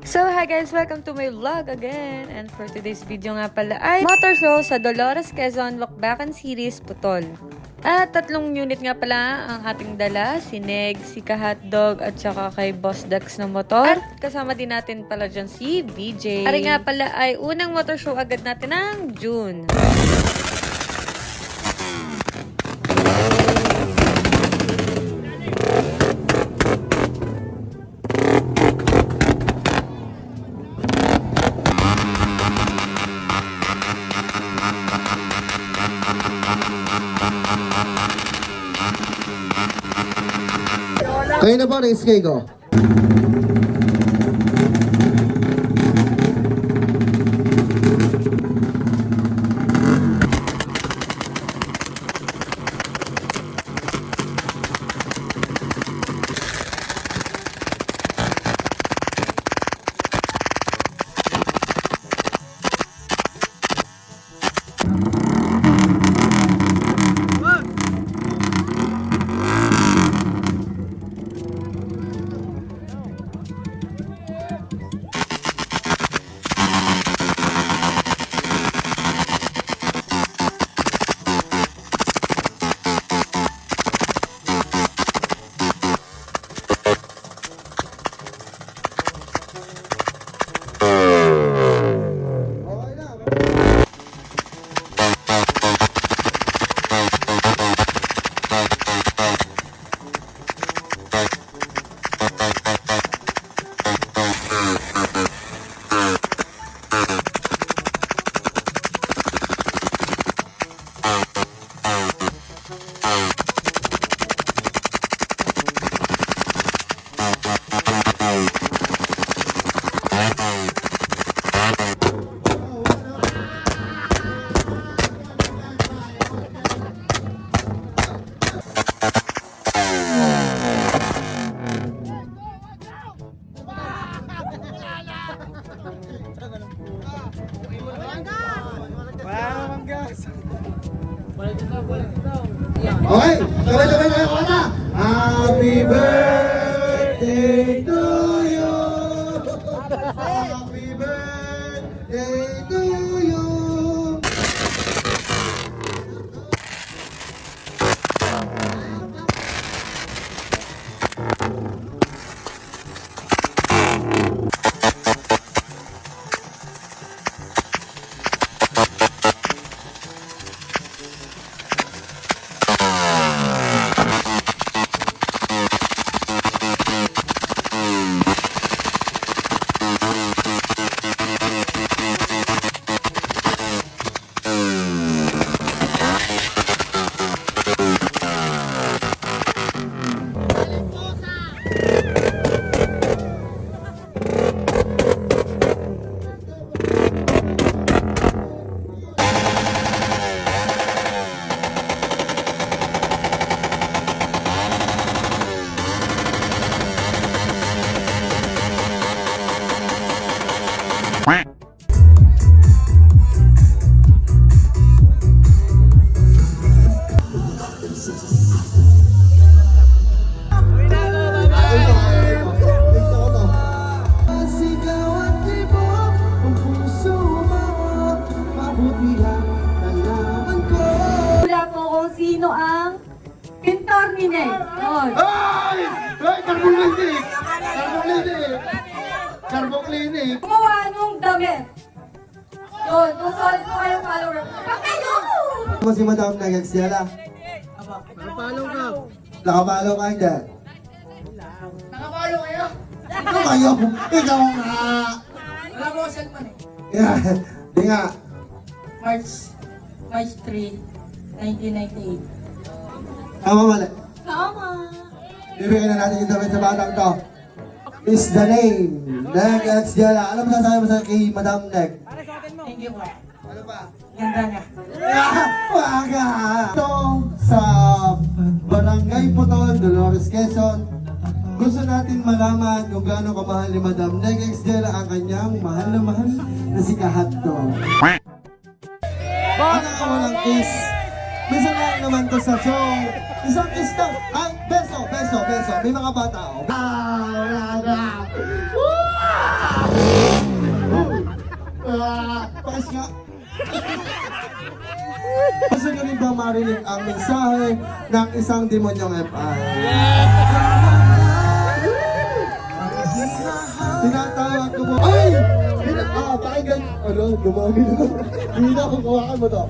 So hi guys, welcome to my vlog again. And for today's video nga pala ay motor show sa Dolores Quezon Lokbakan Series Putol. At 3 unit nga pala ang ating dala, si Neg, si Kahotdog at saka kay Boss Dex na motor. At kasama din natin pala dyan si BJ. Ari nga pala ay unang motor show agad natin ng June. Kayo na po, next kay ko. Okay, sabay-sabay tayo kanta. Happy birthday to you. Happy birthday to you. Sino ang pintor ni Neg? Ay! Ay! Carboclinic! Carboclinic! Carboclinic! Gumawa nung damit. Yun, kung solid po kayong follower. Pakayo! Ako si Madam Neg Exdiala. Nakapalo ka. Nakapalo ka hindi? Nakapalo kayo. Ano kayo? Ikaw nga! Wala mo ako cellphone eh. Yan! Di nga! March 3, 1998. Tama mali. Tama. Bibigyan na natin yung damit sa batang to. Is the name. Neg Exdiala. Ano masasabi mo sa kay Madam Neg? Thank you, Kuya. Ano ba? Ganda niya. Waga! Ito sa Barangay Putol, Dolores Quezon. Gusto natin malaman kung gaano kamahal ni Madam Neg Exdiala ang kanyang mahal na si Kahotdog. Ano ka walang kiss? Minsan lang naman to sa show. Isang kiss to. Ay, beso. May mga bata. Oh. ang mensahe ng isang demonyong FI. Tinatawag ko po. Ay! Pakinggan. Ano? Dumami na. Hindi na kung kawakan mo to.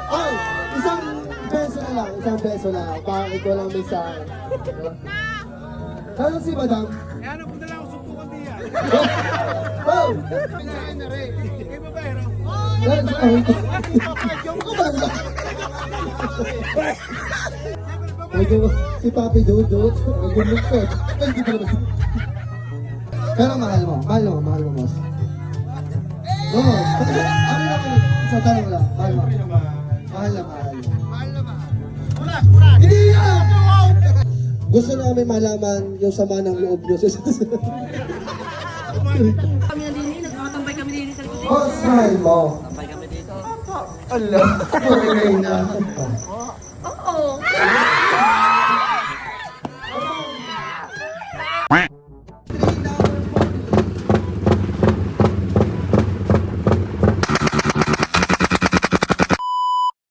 Ay! Isang peso na lang. Bakit ko lang mensahe. Ano si Madam? Ano po na lang ang suntukan niya? Oh! Pinahin na rin. Kay babayro. Si Papi Dudut. Nagumukot. Pero mahal mo, boss. No, ano lang, sa tanong lang, mahal mo. Mahal na mahal. Hindi yan! Gusto namin malaman yung sama ng loob nyo. Kami na din, nagkakatambay kami din sa likod. Boss, mahal mo. Tambay kami dito. Allah. Okay na.